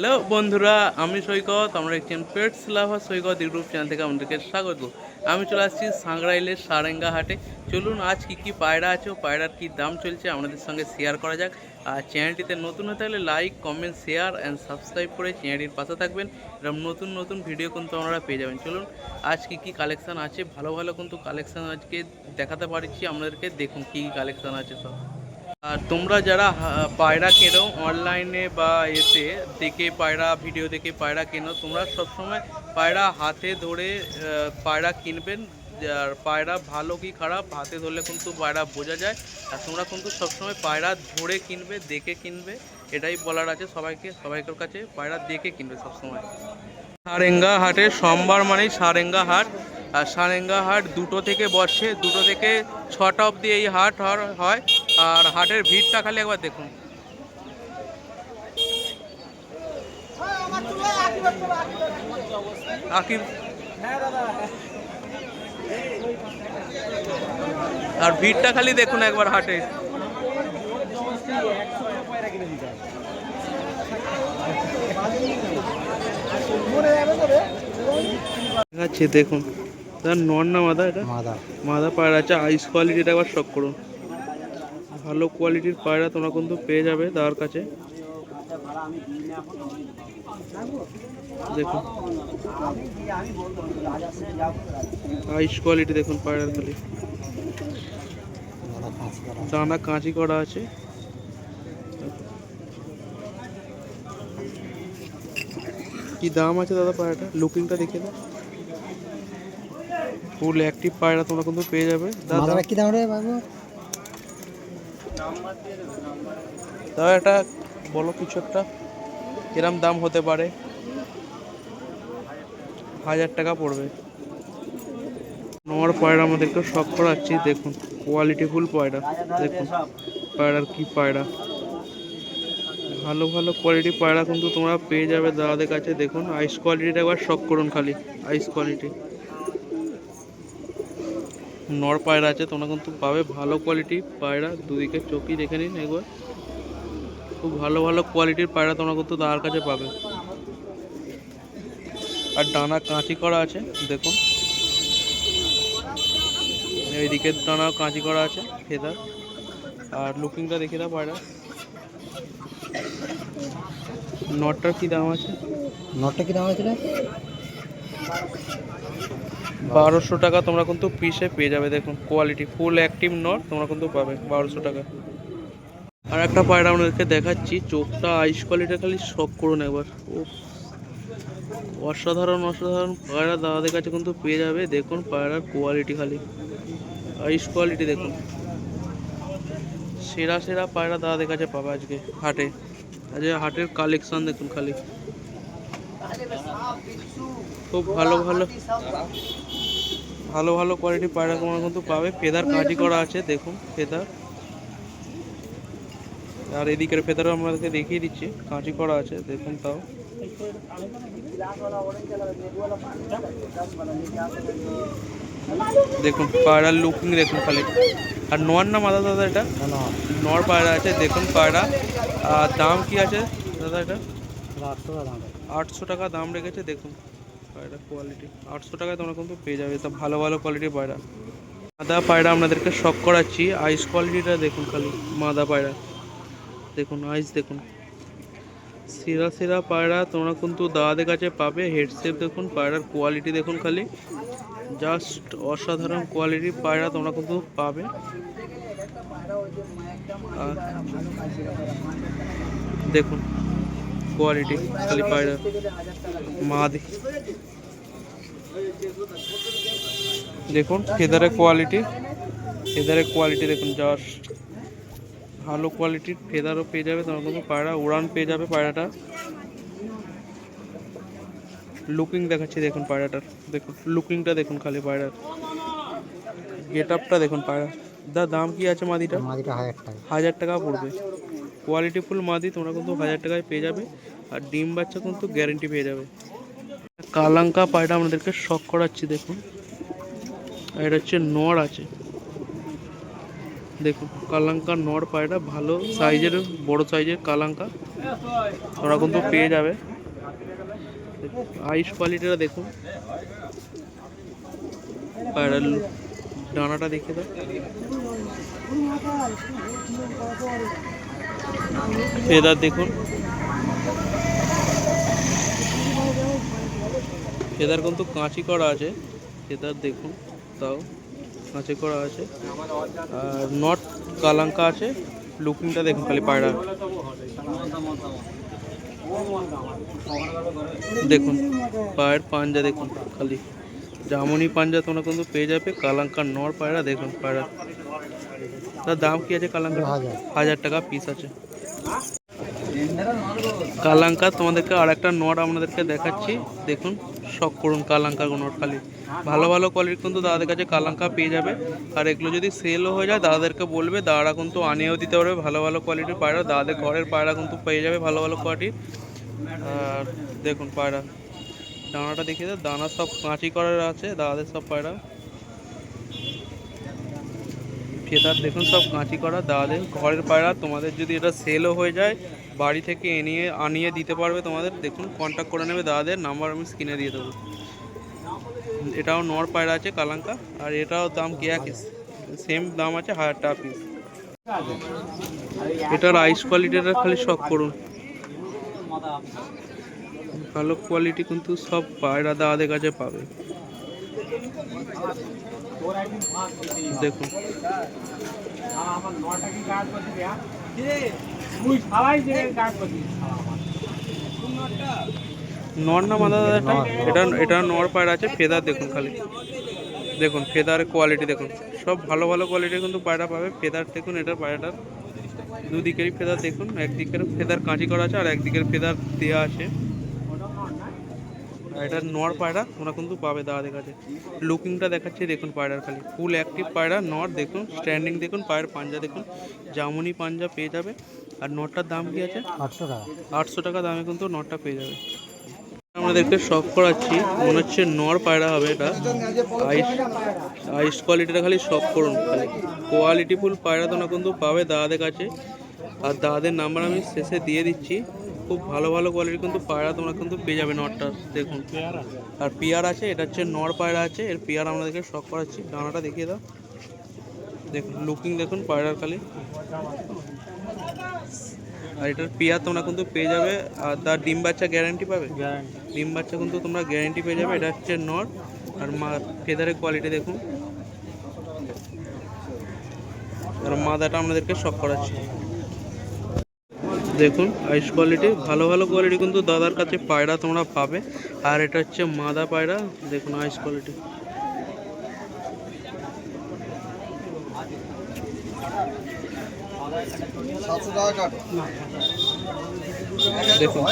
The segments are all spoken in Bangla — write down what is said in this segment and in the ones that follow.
হ্যালো বন্ধুরা, আমি সৈকত। আমরা একজন পেটস লাভার সৈকত ইউটিউব চ্যানেল থেকে আমাদেরকে স্বাগত। আমি চলে আসছি সাংগ্রাইলের সারেঙ্গা হাটে। চলুন আজ কী পায়রা আছে ও পায়রার কী দাম চলছে আপনাদের সঙ্গে শেয়ার করা যাক। আর চ্যানেলটিতে নতুন হতে হলে like, comment, share and subscribe করে চ্যানেলটির পাশে থাকবেন। এরকম নতুন নতুন ভিডিও কিন্তু আপনারা পেয়ে যাবেন। চলুন আজ কী কালেকশান আছে, ভালো ভালো কিন্তু কালেকশান আজকে দেখাতে পারছি আপনাদেরকে। দেখুন কী কালেকশান আছে সব। আর তোমরা যারা পায়রা কেনো অনলাইনে বা এতে দেখে পায়রা ভিডিও দেখে পায়রা কেনো, তোমরা সবসময় পায়রা হাতে ধরে পায়রা কিনবেন। আর পায়রা ভালো কি খারাপ হাতে ধরলে কিন্তু পায়রা বোঝা যায়। আর তোমরা কিন্তু সবসময় পায়রা ধরে কিনবে, দেখে কিনবে, এটাই বলার আছে সবাইকে। সবাইকার কাছে পায়রা দেখে কিনবে সবসময়। সারেঙ্গা হাটে সোমবার মানেই সারেঙ্গা হাট। আর সারেঙ্গা হাট 2টো থেকে বসে, 2টো থেকে 6টা অবধি এই হাট হয়। আর হাটের ভিড়টা খালি একবার দেখুন। আকিব আর ভিড়টা খালি দেখুন একবার হাটে। দেখাচ্ছি দেখুন, নর না মাদা? এটা মাদা পায়রা আছে। আইস কোয়ালিটিটা একবার শক করুন। ভালো কোয়ালিটির পায়রা তোমরা কিন্তু পেয়ে যাবে তার কাছে। দেখুন আইস কোয়ালিটি দেখুন পায়রার খালি। দানা কাঁচি করা আছে। কি দাম আছে দাদা পায়রাটা? লুকিংটা দেখে দাও। ফুল অ্যাক্টিভ পায়রা তোমরা কিন্তু পেয়ে যাবে। দাদা কি দাম রে বাবু? দাদা এটা বলো কিছু একটা, কিরম দাম হতে পারে? 1000 টাকা পড়বে। নর পায়রা আমাদেরকে শখ করাচ্ছি। দেখুন কোয়ালিটি ফুল পায়রা। দেখুন পায়রার কি পায়রা, ভালো ভালো কোয়ালিটি পায়রা কিন্তু তোমরা পেয়ে যাবে দাদাদের কাছে। দেখুন আইস কোয়ালিটিটা একবার শক করুন খালি। আইস কোয়ালিটি নর পায়রা আছে, তোমরা কিন্তু পাবে ভালো কোয়ালিটি পায়রা। দুদিকে চোখই দেখে নিন একবার। খুব ভালো ভালো কোয়ালিটির পায়রা তোমরা কিন্তু তার কাছে পাবে। আর ডানা কাঁচি করা আছে দেখুন। এইদিকে ডানা কাঁচি করা আছে ফেদার। আর লুকিংটা দেখে দাও পায়রা। নটটার কি দাম আছে? নটটা কি দাম আছে? 1200 টাকা তোমরা কিন্তু পিসে পেয়ে যাবে। দেখুন কোয়ালিটি ফুল অ্যাক্টিভ নট তোমরা কিন্তু পাবে 1200 টাকা। আর একটা পায়রা আপনাদেরকে দেখাচ্ছি, চোখটা আইস কোয়ালিটি খালি শক করুন একবার। ও অসাধারণ অসাধারণ পায়রা দাদাদের কাছে কিন্তু পেয়ে যাবে। দেখুন পায়রার কোয়ালিটি খালি আইস কোয়ালিটি দেখুন। সেরা সেরা পায়রা দাদাদের কাছে পাবে আজকে হাটে। আজকে হাটের কালেকশন দেখুন খালি। খুব ভালো ভালো ভালো ভালো কোয়ালিটি পায়রা তোমরা কিন্তু পাবে। ফেদার কাঁচি করা আছে দেখুন ফেদার। আর এদিকের ফেদারও আমাদেরকে দেখিয়ে দিচ্ছি, কাঁচি করা আছে দেখুন। তাও দেখুন পায়রার লুকিং দেখুন খালি। আর নর না মাদা দাদা? এটা নর পায়রা আছে দেখুন পায়রা। আর দাম কি আছে দাদা? এটা 800 টাকা দাম রেখেছে। দেখুন পায়রা কোয়ালিটি 800 টাকায় তোমরা কিন্তু পেয়ে যাবে। তা ভালো ভালো কোয়ালিটির পায়রা। মাদা পায়রা আপনাদেরকে শক করাচ্ছি। আইস কোয়ালিটিটা দেখুন খালি মাদা পায়রা। দেখুন আইস দেখুন। সেরা সেরা পায়রা তোমরা কিন্তু দাদাদের কাছে পাবে। হেডসেপ দেখুন, পায়রার কোয়ালিটি দেখুন খালি। জাস্ট অসাধারণ কোয়ালিটির পায়রা তোমরা কিন্তু পাবে। দেখুন কোয়ালিটি খালি পায়রা মাদি। দেখুন ফেদারের কোয়ালিটি, ফেদারের কোয়ালিটি দেখুন। জাস্ট ভালো কোয়ালিটির ফেদারও পেয়ে যাবে তোমরা কিন্তু পায়রা। উড়ান পেয়ে যাবে পায়রাটা। লুকিং দেখাচ্ছি দেখুন পায়রাটার। দেখুন লুকিংটা দেখুন খালি পায়রার। গেট আপটা দেখুন পায়রা। দাম কি আছে মাদিটা? 1000 টাকা পড়বে। কোয়ালিটি ফুল মাদি তোমরা কিন্তু 1000 টাকায় পেয়ে যাবে। আর ডিম বাচ্চা কিন্তু গ্যারেন্টি পেয়ে যাবে। কালাঙ্কা পায়রা আমাদেরকে শক করাচ্ছি দেখুন। এটা হচ্ছে নর আছে দেখুন। কালাঙ্কা নর পায়রা ভালো সাইজের, বড় সাইজের কালাঙ্কা তোমরা কিন্তু পেয়ে যাবে। আইস কোয়ালিটিটা দেখুন, পায়রার ডানাটা দেখে দাও, ফেদার দেখুন, ফেদার কিন্তু কাঁচি করা আছে, ফেদার দেখুন তাও কাঁচি করা আছে, আর নট কালাঙ্কা আছে। লুকিংটা দেখুন খালি পায়রা দেখুন, পায়ের পাঞ্জা দেখুন খালি, জামুনি পাঞ্জা তোমরা কিন্তু পেয়ে যাবে। কালাঙ্কার নর পায়রা দেখুন, পায়রা তার দাম কি আছে? কালাঙ্কা 1000 টাকা পিস আছে। কালাঙ্কা তোমাদেরকে আর একটা নট আপনাদেরকে দেখাচ্ছি, দেখুন শখ করুন কালাঙ্কার নট খালি, ভালো ভালো কোয়ালিটি কিন্তু দাদাদের কাছে কালাঙ্কা পেয়ে যাবে। আর এগুলো যদি সেলও হয়ে যায় দাদাদেরকে বলবে, দাদারা কিন্তু আনিয়েও দিতে পারবে ভালো ভালো কোয়ালিটির পায়রা। দাদাদের ঘরের পায়রা কিন্তু পেয়ে যাবে ভালো ভালো কোয়ালিটির। আর দেখুন পায়রা দানাটা দেখিয়ে দাও, দানা সব কাঁচি করার আছে দাদাদের সব পায়রা। ফেদার দেখুন সব কাঁচি করা দাদাদের ঘরের পায়রা। তোমাদের যদি এটা সেলও হয়ে যায় বাড়ি থেকে আনিয়ে দিতে পারবে তোমাদের। দেখুন কন্ট্যাক্ট করে নেবে, দাদাদের নাম্বার আমি স্ক্রিনে দিয়ে দেবো। এটাও নর পায়রা আছে কালাঙ্কা, আর এটাও দাম কি একই, সেম দাম আছে 1000 টাকা পিস। এটার আইস কোয়ালিটিটা খালি শখ করুন, ভালো কোয়ালিটি কিন্তু সব পায়রা দাদাদের কাছে পাবে। দেখুন নর না মাদা দাদাটা, এটা নর পায়রা আছে। ফেদার দেখুন খালি, দেখুন ফেদারের কোয়ালিটি দেখুন, সব ভালো ভালো কোয়ালিটির কিন্তু পায়রা পাবে। ফেদার দেখুন, এটা পায়রাটার দুদিকেরই ফেদার দেখুন, একদিকের ফেদার কাঁচি করা আছে আর একদিকের ফেদার দেওয়া আছে। এটা নর পায়রা তোমরা কিন্তু পাবে দাদাদের কাছে। লুকিংটা দেখাচ্ছি দেখুন পায়রার খালি, ফুল অ্যাক্টিভ পায়রা নর দেখুন, স্ট্যান্ডিং দেখুন, পায়ের পাঞ্জা দেখুন, জামুনি পাঞ্জা পেয়ে যাবে। আর নটটার দাম কি আছে? 800 টাকা। 800 টাকা দামে কিন্তু নটটা পেয়ে যাবে। আমাদেরকে শখ করাচ্ছি, মনে হচ্ছে নর পায়রা হবে এটা। আইস কোয়ালিটিটা খালি শখ করুন, খালি কোয়ালিটি ফুল পায়রা তোমরা কিন্তু পাবে দাদাদের কাছে। আর দাদাদের নাম্বার আমি শেষে দিয়ে দিচ্ছি। খুব ভালো ভালো কোয়ালিটি কিন্তু পায়রা তোমরা কিন্তু পেয়ে যাবে। নটটা দেখুন, আর পিয়ার আছে, এটা হচ্ছে নর পায়রা আছে, এর পিয়ার আমাদেরকে শখ করাচ্ছি। ডানাটা দেখিয়ে দাও, দেখুন লুকিং দেখুন পায়রার খালি। আর এটার পিয়ার তোমরা কিন্তু পেয়ে যাবে। আর তার ডিম বাচ্চা গ্যারান্টি পাবে, ডিম বাচ্চা কিন্তু তোমরা গ্যারান্টি পেয়ে যাবে। এটা হচ্ছে নর। আর ফেদারের কোয়ালিটি দেখুন, আর মাদাটা আমাদেরকে শখ করাচ্ছি দেখুন। আইস কোয়ালিটি ভালো ভালো কোয়ালিটি কিন্তু দাদার কাছে পায়রা তোমরা পাবে। আর এটা হচ্ছে মাদা পায়রা দেখুন, আইস কোয়ালিটি দেখুন।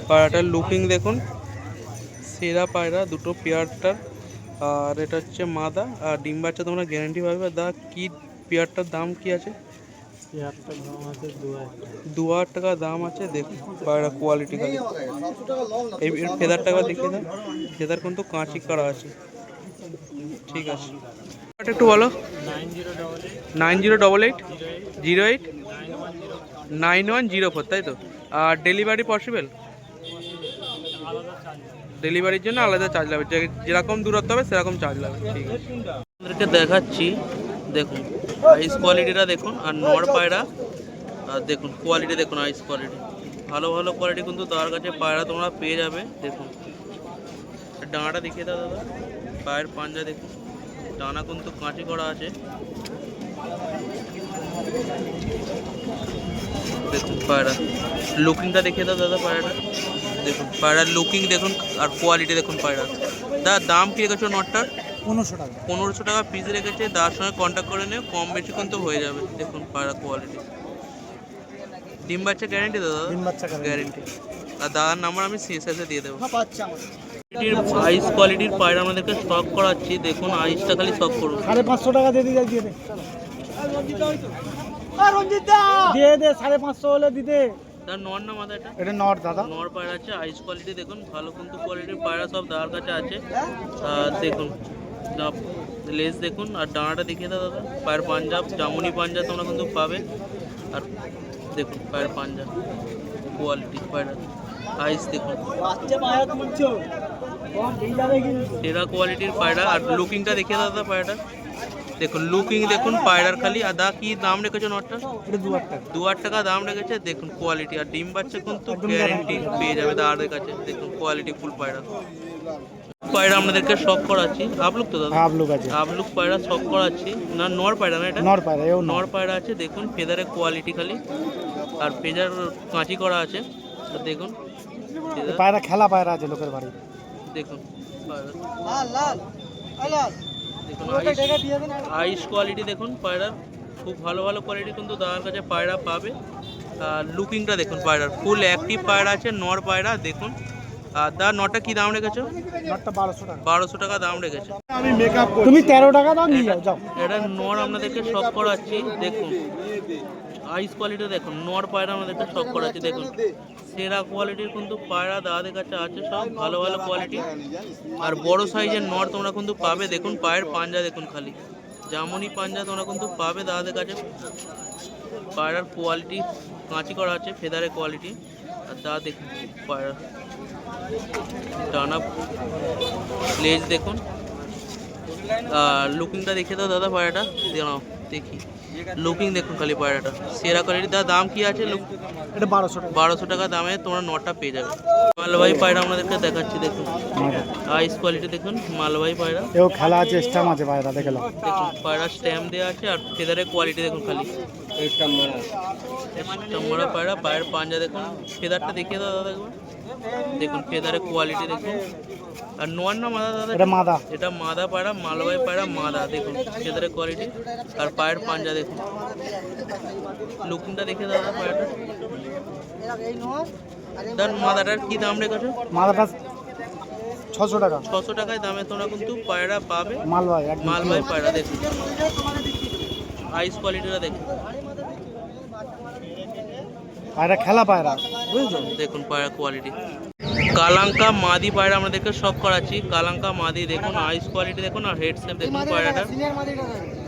পায়রাটার লুকিং দেখুন, সেরা পায়রা দুটো পেয়ারটার। আর এটা হচ্ছে মাদা, আর ডিম বাচ্চা তোমরা গ্যারান্টি পাবে। দা কি পেয়ারটার দাম কি আছে? 2000 টাকা দাম আছে। দেখুন পায়রা কোয়ালিটি খালি, এই ফেদারটা একবার দেখিয়ে দাও, ফেদার কিন্তু কাঁচি করা আছে। ঠিক আছে, একটু বলো। 9088089104, তাই তো? আর ডেলিভারি পসিবল? ডেলিভারির জন্য আলাদা চার্জ লাগবে, যেরকম দূরত্ব হবে সেরকম চার্জ লাগবে। ঠিক আছে, আপনাদেরকে দেখাচ্ছি দেখুন আইস কোয়ালিটিটা দেখুন। আর নর পায়রা, আর দেখুন কোয়ালিটি দেখুন, আইস কোয়ালিটি ভালো ভালো কোয়ালিটি কিন্তু তার কাছে পায়রা তোমরা পেয়ে যাবে। দেখুন ডানাটা দেখিয়ে দাও দাদা, পায়ের পাঞ্জা দেখুন, ডানা কিন্তু কাঁচি করা আছে। দেখুন পায়রা লুকিংটা দেখিয়ে দাও দাদা, পায়রাটা দেখুন, পায়রার লুকিং দেখুন আর কোয়ালিটি দেখুন পায়রা। দাদা দাম কি রেখেছো নটটার? 1500 টাকা। 1500 টাকা পিস রেখেছে। তার সঙ্গে কন্ট্যাক্ট করে নিও, কম বেশি কিন্তু হয়ে যাবে। দেখুন পায়রা কোয়ালিটি, ডিম বাচ্চা গ্যারেন্টি দাদা? ডিম বাচ্চা গ্যারেন্টি। আর দাদার নাম্বার আমি শেষে দিয়ে দেবো। আইস কোয়ালিটির পায়রা আমাদেরকে স্টক করাচ্ছি, দেখুন আইসটা খালি স্টক করুন। 550 টাকা দিয়ে দিয়ে দিয়ে দে, দিয়ে দে 550 হলে দিতে। তার নর না মাথা? এটা নর দাদা, নর পায়রা আছে। আইস কোয়ালিটি দেখুন, ভালো কিন্তু কোয়ালিটির পায়রা সব দাদার কাছে আছে। আর দেখুন লেস দেখুন, আর ডানাটা দেখিয়ে দাও দাদা, পায়ের পাঞ্জাব জামুনি পাঞ্জা তোমরা কিন্তু পাবে। আর দেখুন পায়ের পাঞ্জা কোয়ালিটি পায়রা আইস দেখুন সেরা কোয়ালিটির পায়রা। আর লুকিংটা দেখিয়ে দাদা পায়রাটা দেখুন, লুকিং দেখুন পায়রার খালি। আর দা কি দাম রেখেছে নটটা? এটা 2 টাকা। 2 টাকা দাম রেখেছে। দেখুন কোয়ালিটি আর ডিম বাচ্চা কিন্তু গ্যারেন্টি পেয়ে যাবে দাদাদের কাছে। দেখুন কোয়ালিটি ফুল পায়রা। পায়রা আপনাদেরকে শখ করাচ্ছি। আপলুক তো দাদা? আপলুক আছে। আপলুক পায়রা শখ করাচ্ছি না, নর পায়রা না এটা? নর পায়রা, এও নর পায়রা আছে। দেখুন ফেদারের কোয়ালিটি খালি, আর ফেদার কাঁচি করা আছে। আর দেখুন feather, পায়রা খেলা পায়রা আছে লোকের বাড়ি। দেখুন পায়রা। দেখুন আইস কোয়ালিটি দেখুন পায়রার, খুব ভালো ভালো কোয়ালিটি কিন্তু দাদার কাছে পায়রা পাবে। আর লুকিংটা দেখুন পায়রার, ফুল অ্যাক্টিভ পায়রা আছে, নর পায়রা দেখুন। আর দা নটা কি দাম রেখেছো? নটটা 1200 টাকা। 1200 টাকা দাম রেখেছে। তুমি 13 টাকা দাও, নিয়ে যাও যাও। এটা নর আপনাদেরকে শখ করাচ্ছি। দেখুন আইস কোয়ালিটি দেখুন, নর পায়রা আমাদেরকে শখ করাচ্ছি। দেখুন সেরা কোয়ালিটির কিন্তু পায়রা দাদাদের কাছে আছে, সব ভালো ভালো কোয়ালিটি। আর বড় সাইজের নর তোমরা কিন্তু পাবে। দেখুন পায়ের পাঞ্জা দেখুন খালি, জামনি পাঞ্জা তোমরা কিন্তু পাবে দাদাদের কাছে। পায়রার কোয়ালিটি কাঁচি করা আছে, ফেদারের কোয়ালিটি। আর দাদা দেখুন পায়রা ডানা লেজ দেখুন। আর লুকিংটা দেখে দাও দাদা পায়রাটা দাঁড়াও দেখি। লুকিং দেখুন খালি পায়রাটা সেরা কোয়ালিটি। দাদা দাম কি আছে? এটা 1200 টাকা। 1200 টাকা দামে তোমরা নটা পেয়ে যাবে। মালবাহী পায়রা আপনাদেরকে দেখাচ্ছি। দেখুন আইস কোয়ালিটি দেখুন, মালবাহী পায়রা। এও খেলা আছে, স্ট্যাম্প আছে পায়রা, দেখে নাও। দেখুন পায়রা স্ট্যাম্প দেওয়া আছে। আর ফেদারের কোয়ালিটি দেখুন খালি, স্ট্যাম্প মারা পায়রা। পায়ের পাঞ্জা দেখুন, ফেদারটা দেখিয়ে দাও দাদা একবার। দেখুন ফেদারের কোয়ালিটি দেখুন। আর নোয়ার না মাদা দাদা? এটা মাদা। এটা মাদা পায়রা, মালবাহী পায়রা মাদা। দেখুন ফেদারের কোয়ালিটি আর পায়ের পাঞ্জা দেখুন। লুকিংটা দেখে দাদা পায়রাটা। তার মাদাটার কি দাম রেখেছো? মাদাটা 600 টাকা। 600 টাকায় দামে তোমরা কিন্তু পায়রা পাবে। মালবাহী একদম। মালবাহী পায়রা দেখুন, আইস কোয়ালিটিটা দেখুন। পায়রা খেলা পায়রা, বুঝছো? দেখুন পায়রা কোয়ালিটি। কালাঙ্কা মাদি পায়রা আমাদেরকে শখ করাচ্ছি। কালাঙ্কা মাদি দেখুন, আইস কোয়ালিটি দেখুন। আর হেড শেপ দেখুন পায়রাটা।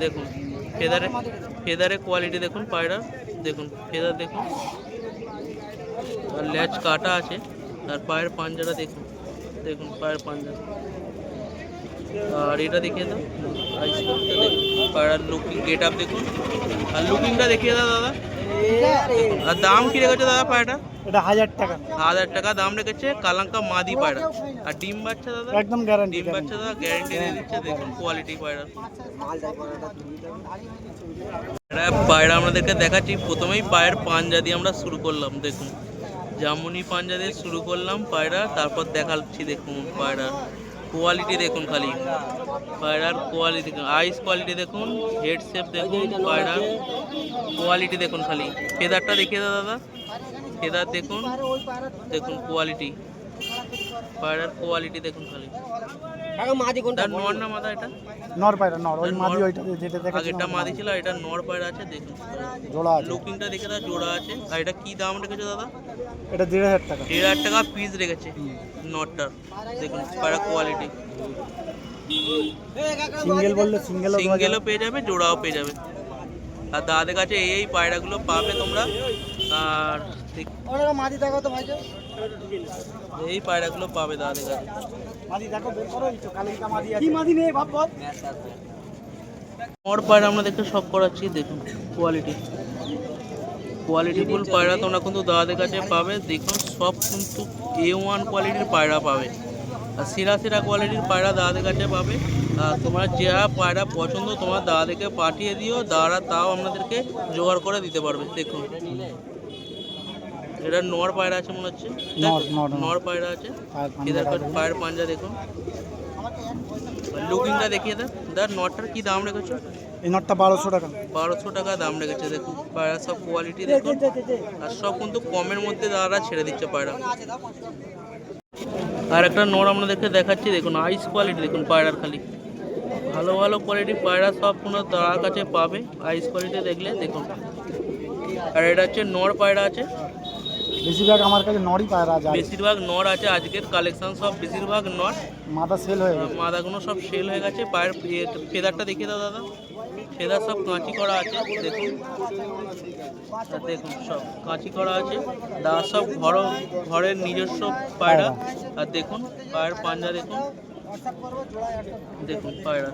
দেখুন ফেদারের কোয়ালিটি দেখুন পায়রা। দেখুন ফেদার দেখুন, আর ল্যাচ কাটা আছে। আর পায়ের পাঞ্জাটা দেখুন। দেখুন পায়ের পাঞ্জা। আর এটা দেখিয়ে দাও আইস কোয়ালিটিটা দেখুন। পায়রার লুকিং গেট আপ দেখুন। আর লুকিংটা দেখিয়ে দাও দাদা। আর দাম কি রেখেছে দাদা পায়রাটা? এটা 1000 টাকা। 1000 টাকা দাম রেখেছে কালাঙ্কা মাদি পায়রা। আর ডিম বাচ্চা দাদা? একদম গ্যারান্টি। ডিম বাচ্চা দাদা গ্যারান্টি দিয়ে দিচ্ছে। দেখুন কোয়ালিটি পায়রা। পায়রা আমাদেরকে দেখাচ্ছি। প্রথমেই পায়ের পাঞ্জা দিয়ে আমরা শুরু করলাম। দেখুন জামুনি পাঞ্জা দিয়ে শুরু করলাম পায়রা, তারপর দেখাচ্ছি। দেখুন পায়রার কোয়ালিটি দেখুন খালি, পায়রার কোয়ালিটি দেখুন, আইস কোয়ালিটি দেখুন, হেড শেপ দেখুন, পায়রার কোয়ালিটি দেখুন খালি। ফেদারটা দেখিয়ে দাও দাদা। ফেদার দেখুন, দেখুন কোয়ালিটি, পায়রার কোয়ালিটি দেখুন খালি। তার নর না মাদা? এটা নর পায়রা, নর। ওই মাদি ওইটা যেটা দেখাচ্ছি, আগেরটা মাদি ছিল, এটা নর পায়রা আছে। দেখুন জোড়া আছে। লুকিংটা দেখে দাও, জোড়া আছে। আর এটা কি দাম রেখেছে দাদা? এটা 1500 টাকা। 1500 টাকা পিস রেখেছে নটটার। দেখুন পায়রা কোয়ালিটি। সিঙ্গেল বললে সিঙ্গেলও পেয়ে যাবে, জোড়াও পেয়ে যাবে। আর দাদাদের কাছে এই পায়রাগুলো পাবে তোমরা। আর মাদি দেখো তো ভাই, এই পায়রাগুলো পাবে দাদাদের কাছে। মাদি দেখো, বের করো। এই তো কালিকা মাদি আছে। কি মাদি নেই ভাব বল। নর পায়রা আমরা দেখতে শখ করাচ্ছি। দেখুন কোয়ালিটি, কোয়ালিটিফুল পায়রা তোমরা কিন্তু দাদাদের কাছে পাবে। দেখুন সব কিন্তু A1 কোয়ালিটির পায়রা পাবে। আর সেরা সেরা কোয়ালিটির পায়রা দাদাদের কাছে পাবে। আর তোমার যা পায়রা পছন্দ তোমার দাদাদেরকে পাঠিয়ে দিও, দাদারা তাও আপনাদেরকে জোগাড় করে দিতে পারবে। দেখুন এটা নর পায়রা আছে মনে হচ্ছে। নর পায়রা আছে। পায়ের পাঞ্জা দেখুন। লুকিংটা দেখিয়ে দাও। দাদা নটটার কি দাম রেখেছো? এই নটটা 1200 টাকা। 1200 টাকা দাম রেখেছে। দেখুন পায়রা সব কোয়ালিটি দেখুন। আর সব কিন্তু কমের মধ্যে দাদারা ছেড়ে দিচ্ছে পায়রা। আর একটা নর আপনাদেরকে দেখাচ্ছি। দেখুন আইস কোয়ালিটি দেখুন পায়রার খালি, ভালো ভালো কোয়ালিটির পায়রা সব কোনো দাদার কাছে পাবে। আইস কোয়ালিটি দেখলে দেখুন। আর এটা হচ্ছে নর পায়রা আছে। বেশিরভাগ আমার কাছে নরই পায়রা আছে। বেশিরভাগ নর আছে। আজকের কালেকশন সব বেশিরভাগ নর। মাথা সেল হয়ে গেছে। মাদাগুলো সব সেল হয়ে গেছে। পায়ের ফেদারটা দেখিয়ে দাও দাদা। ফেদার সব কাঁচি করা আছে দেখুন। আর দেখুন সব কাঁচি করা আছে, দাদা সব ঘরের নিজস্ব পায়রা। আর দেখুন পায়ের পাঞ্জা দেখুন, দেখুন পায়রা।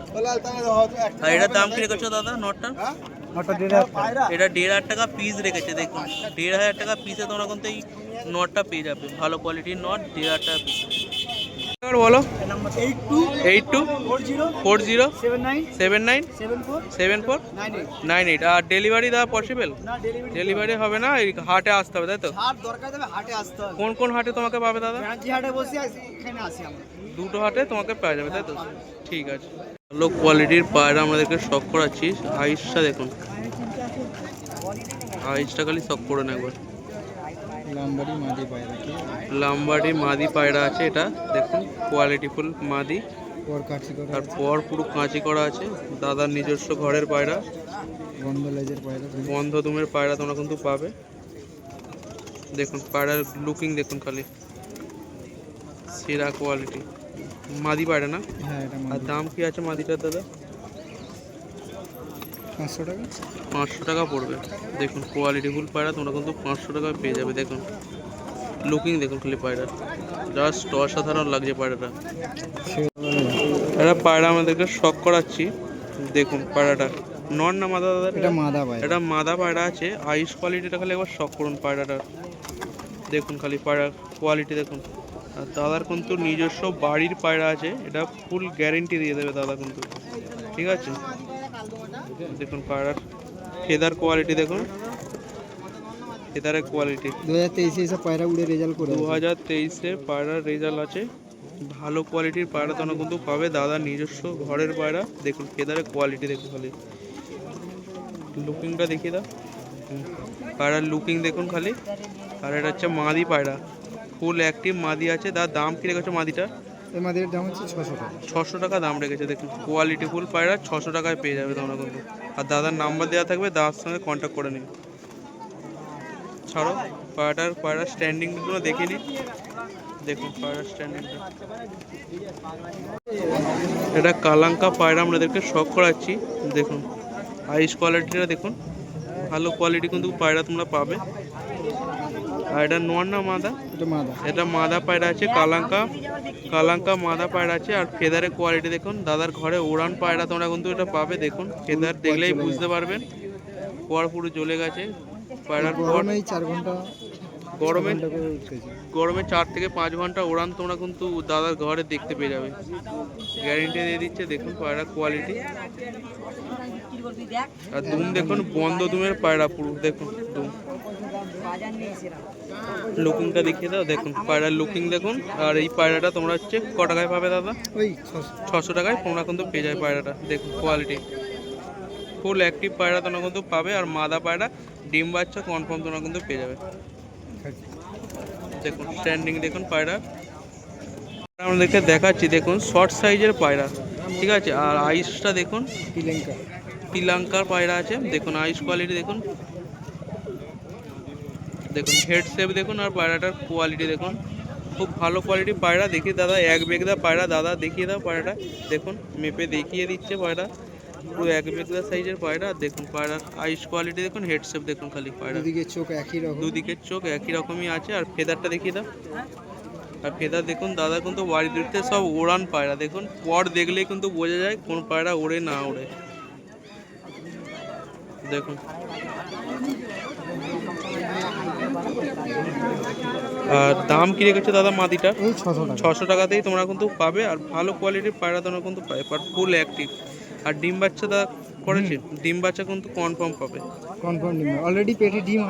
আর এটার দাম কি রেখেছো দাদা নটটা? এটা 1,500 টাকা পিস রেখেছে দেখুন। 1,500 টাকা পিসে তোমরা কিন্তু এই নটটা পেয়ে যাবে, ভালো কোয়ালিটির নট 1,500 টাকা পিস। বলো 8240797498। আর ডেলিভারি দেওয়া পসিবল? ডেলিভারি হবে না, এই হাটে আসতে হবে তাই তো? কোন কোন হাটে তোমাকে পাবে দাদা? দুটো হাটে তোমাকে পাওয়া যাবে তাই তো? ঠিক আছে। ভালো কোয়ালিটির পায়রা আমাদেরকে শখ করাচ্ছি। আইসটা দেখুন, আইসটা খালি শখ করে না একবার। লাম্বাডি মাদি পায়রা আছে, এটা দেখুন কোয়ালিটিফুল মাদি। আর পর পুরো কাঁচি করা আছে, দাদার নিজস্ব ঘরের পায়রা, বন্ধ দুমের পায়রা তোমরা কিন্তু পাবে। দেখুন পায়রার লুকিং দেখুন খালি, সেরা কোয়ালিটি মাদি পায়রা না? আর দাম কি আছে মাদিটার দাদা? 500 টাকা। 500 টাকা পড়বে। দেখুন কোয়ালিটিফুল পায়রা তোমরা কিন্তু 500 টাকায় পেয়ে যাবে। দেখুন লুকিং দেখুন খালি পায়রা, জাস্ট অসাধারণ লাগছে পায়রাটা। এটা পায়রা আমাদেরকে শখ করাচ্ছি, দেখুন পায়রাটা নর না মাদা দাদা? এটা মাদা পায়রা। এটা মাদা পায়রা আছে, আইস কোয়ালিটিটা খালি একবার শখ করুন পায়রাটা। দেখুন খালি পায়রার কোয়ালিটি দেখুন। আর দাদার কিন্তু নিজস্ব বাড়ির পায়রা আছে, এটা ফুল গ্যারেন্টি দিয়ে দেবে দাদা কিন্তু, ঠিক আছে? দেখুন পায়রার ফেদার কোয়ালিটি দেখুন, ফেদারের কোয়ালিটি 2023 এসব পায়রা উড়ে রেজাল্ট করে 2023-এ পায়রার রেজাল্ট আছে। ভালো কোয়ালিটির পায়রা তোমরা কিন্তু পাবে, দাদার নিজস্ব ঘরের পায়রা। দেখুন ফেদারের কোয়ালিটি দেখুন খালি, লুকিংটা দেখিয়ে দাও। পায়রার লুকিং দেখুন খালি। আর এটা হচ্ছে মাদি পায়রা, ফুল অ্যাক্টিভ মাদি আছে। দাদার দাম কি রেখেছো মাদিটা? এই মাদির দাম হচ্ছে 600 টাকা। 600 টাকা দাম রেখেছে। দেখুন কোয়ালিটি ফুল পায়রা 600 টাকায় পেয়ে যাবে তোমরা কিন্তু। আর দাদার নাম্বার দেওয়া থাকবে, দাদার সঙ্গে কন্ট্যাক্ট করে নিন। ছাড়ো পায়রার স্ট্যান্ডিংগুলো দেখে নিন, দেখুন পায়রার স্ট্যান্ডিংটা। এটা কালাঙ্কা পায়রা আমাদেরকে শখ করাচ্ছি, দেখুন আইস কোয়ালিটিটা দেখুন, ভালো কোয়ালিটি কিন্তু পায়রা তোমরা পাবে। আর এটা নর না মাদা? এটা মাদা পায়রা আছে, কালাঙ্কা মাদা পায়রা আছে। আর ফেদারের কোয়ালিটি দেখুন, দাদার ঘরে ওড়ান পায়রা তোমরা কিন্তু এটা পাবে। দেখুন ফেদার দেখলেই বুঝতে পারবেন, পর পুরো জ্বলে গেছে পায়রার পর। 4 ঘন্টা গরমে 4 থেকে 5 ঘন্টা ওড়ান তোমরা কিন্তু দাদার ঘরে দেখতে পেয়ে যাবে, গ্যারেন্টি দিয়ে দিচ্ছে। দেখুন পায়রা কোয়ালিটি। আর দুম দেখুন, বন্ধ দুমের পায়রা পুরো, দেখুন দুম লুকিংটা দেখিয়ে দাও। দেখুন পায়রার লুকিং দেখুন। আর এই পায়রাটা তোমরা হচ্ছে ক টাকায় পাবে দাদা? 600 টাকায় তোমরা কিন্তু পেয়ে যাবে পায়রাটা। দেখুন কোয়ালিটি ফুল অ্যাক্টিভ পায়রা তোমরা কিন্তু পাবে। আর মাদা পায়রা ডিম বাচ্চা কনফার্ম তোমরা কিন্তু পেয়ে যাবে। দেখুন স্ট্যান্ডিং দেখুন পায়রা আমাদেরকে দেখাচ্ছি। দেখুন শর্ট সাইজের পায়রা, ঠিক আছে? আর আইসটা দেখুন, পিলাঙ্কার পায়রা আছে। দেখুন আইস কোয়ালিটি দেখুন, দেখুন হেড শেপ দেখুন। আর পায়রাটার কোয়ালিটি দেখুন, খুব ভালো কোয়ালিটি পায়রা। দেখিয়ে দাদা এক বেগদা পায়রা, দাদা দেখিয়ে দাও পায়রাটা। দেখুন মেপে দেখিয়ে দিচ্ছে পায়রা, পুরো এক বেগদা সাইজের পায়রা। দেখুন পায়রার আইস কোয়ালিটি দেখুন, হেড শেপ দেখুন খালি পায়রা, দুদিকের চোখ একই রকম, দুদিকের চোখ একই রকমই আছে। আর ফেদারটা দেখিয়ে দাও। আর ফেদার দেখুন দাদা কিন্তু বাড়িতে সব ওড়ান পায়রা। দেখুন পর দেখলেই কিন্তু বোঝা যায় কোন পায়রা ওড়ে না ওড়ে। দেখুন আর দাম কি রেখেছে দাদা মাদিটা? 600 টাকাতেই তোমরা কিন্তু পাবে। আর ভালো কোয়ালিটির পায়রা তোমরা কিন্তু পাবে, আর ফুল অ্যাক্টিভ। আর ডিম বাচ্চা দাদা করেছে, ডিম বাচ্চা কিন্তু কনফার্ম পাবে। অলরেডি পেটে ডিম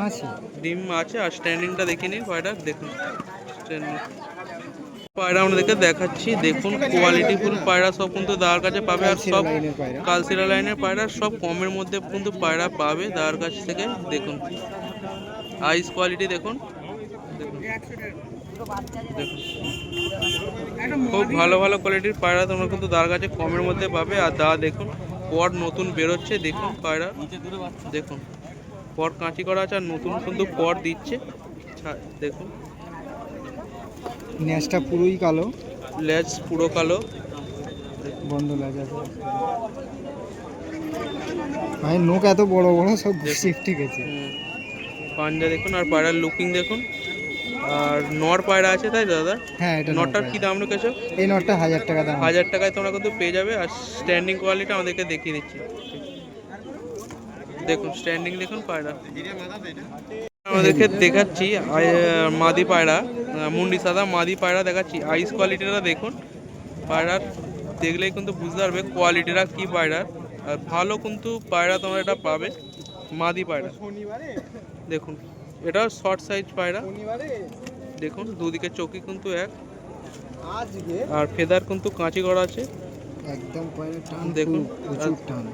আছে। আর স্ট্যান্ডিংটা দেখে নিন পায়রা, দেখুন স্ট্যান্ডিং পায়রা আমাদেরকে দেখাচ্ছি। দেখুন কোয়ালিটি ফুল পায়রা সব কিন্তু দাদার কাছে পাবে। আর সব কালসিরা লাইনের পায়রা, সব কমের মধ্যে কিন্তু পায়রা পাবে দাদার কাছ থেকে। দেখুন আইস কোয়ালিটি দেখুন, খুব ভালো কোয়ালিটির পায়রা তোমরা কিন্তু দাদার কাছে কমের মধ্যে পাবে। আর দাদা দেখুন পর নতুন বেরোচ্ছে, দেখুন পায়রা দেখুন পর কাঁচি করা আছে। আর নতুন কিন্তু পর দিচ্ছে, দেখুন লেজটা পুরোই কালো, লেজ পুরো কালো, বন্ধ লেজ আছে। ভাই নোক এত বড় বড় সব দেখুন। শিফটে গেছে। পাঞ্জা দেখুন আর পায়রার লুকিং দেখুন। আর নর পায়রা আছে তাই তো দাদা? হ্যাঁ এটা নটটার কি দাম রেখেছো? এই নটটা 1000 টাকা দাম আছে। 1000 টাকায় তোমরা কিন্তু পেয়ে যাবে। আর স্ট্যান্ডিং কোয়ালিটি আমাদেরকে দেখিয়ে দিচ্ছি। দেখুন স্ট্যান্ডিং দেখুন পায়রা। আমাদেরকে দেখাচ্ছি মাদি পায়রা, মুন্ডি সাদা মাদি পায়রা দেখাচ্ছি। আইস কোয়ালিটিটা দেখুন পায়রার, দেখলেই কিন্তু বুঝতে পারবে কোয়ালিটিটা কি পায়রার। আর ভালো কিন্তু পায়রা তোমরা এটা পাবে, মাদি পায়রা। দেখুন এটা শর্ট সাইজ পায়রা, দেখুন দুদিকে চোখই কিন্তু এক। আর ফেদার কিন্তু কাঁচি করা আছে একদম পয়েন্ট টান, দেখুন। প্রচুর টান।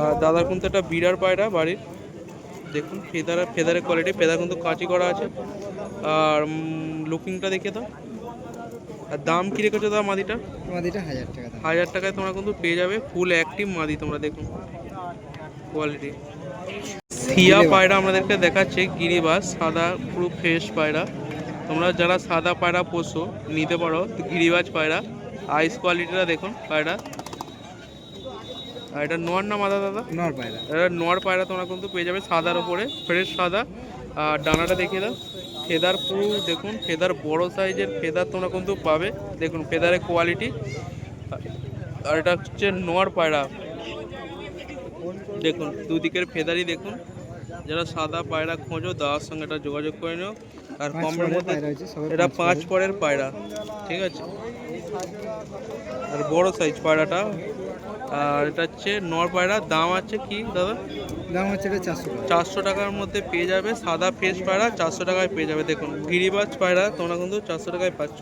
আর দাদা কিন্তু একটা বিড়ার পায়রা বাড়ির, দেখুন ফেদারের কোয়ালিটি, ফেদার কিন্তু কাঁচি করা আছে। আর লুকিংটা দেখে দাও। আর দাম কী রেখেছো দাদা মাদিটা? মাদিটা 1000 টাকা দাম। 1000 টাকায় তোমরা কিন্তু পেয়ে যাবে ফুল অ্যাক্টিভ মাদি। তোমরা দেখুন কোয়ালিটি। সিয়া পায়রা আমাদেরকে দেখাচ্ছে, গিরিবাস সাদা পুরো ফ্রেশ পায়রা। তোমরা যারা সাদা পায়রা পোষো নিতে পারো গিরিবাজ পায়রা। আইস কোয়ালিটিটা দেখুন পায়রা। আর এটা নর না মাদা দাদা? নর পায়রা। এটা নর পায়রা তোমরা কিন্তু পেয়ে যাবে সাদার ওপরে, ফ্রেশ সাদা। আর ডানাটা দেখিয়ে দাও। ফেদার পুরো দেখুন, ফেদার বড় সাইজের ফেদার তোমরা কিন্তু পাবে। দেখুন ফেদারের কোয়ালিটি। আর এটা হচ্ছে নর পায়রা, দেখুন দুদিকের ফেদারই দেখুন। যারা সাদা পায়রা খোঁজো দাদার সঙ্গে এটা যোগাযোগ করে নিও। আর কমের মধ্যে এটা 5 পরের পায়রা, ঠিক আছে। আর বড় সাইজ পায়রাটা। আর এটা হচ্ছে নর পায়রা। দাম আছে কি দাদা? দাম হচ্ছে এটা 400 টাকা। 400 টাকার মধ্যে পেয়ে যাবে সাদা ফ্রেশ পায়রা, 400 টাকায় পেয়ে যাবে। দেখুন গিরিবাজ পায়রা তোমরা কিন্তু 400 টাকায় পাচ্ছ।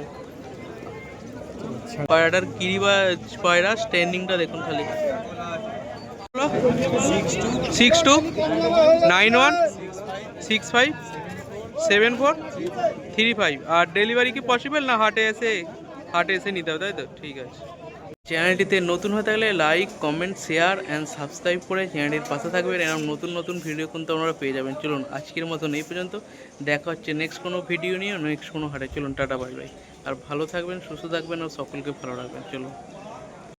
পায়রাটার গিরিবাজ পায়রা স্ট্যান্ডিংটা দেখুন খালি। 6291657435। আর ডেলিভারি কি পসিবল না হাটে এসে নিতে হবে তাই তো? ঠিক আছে। চ্যানেলটিতে নতুন হয়ে থাকলে like comment share and subscribe করে চ্যানেলটির পাশে থাকবেন। এরকম নতুন নতুন ভিডিও কিন্তু আপনারা পেয়ে যাবেন। চলুন আজকের মতন এই পর্যন্ত, দেখা হচ্ছে নেক্সট কোনো ভিডিও নিয়ে, নেক্সট কোনো হাটে। চলুন টাটা বাই বাই। আর ভালো থাকবেন, সুস্থ থাকবেন, আর সকলকে ভালো রাখবেন। চলুন।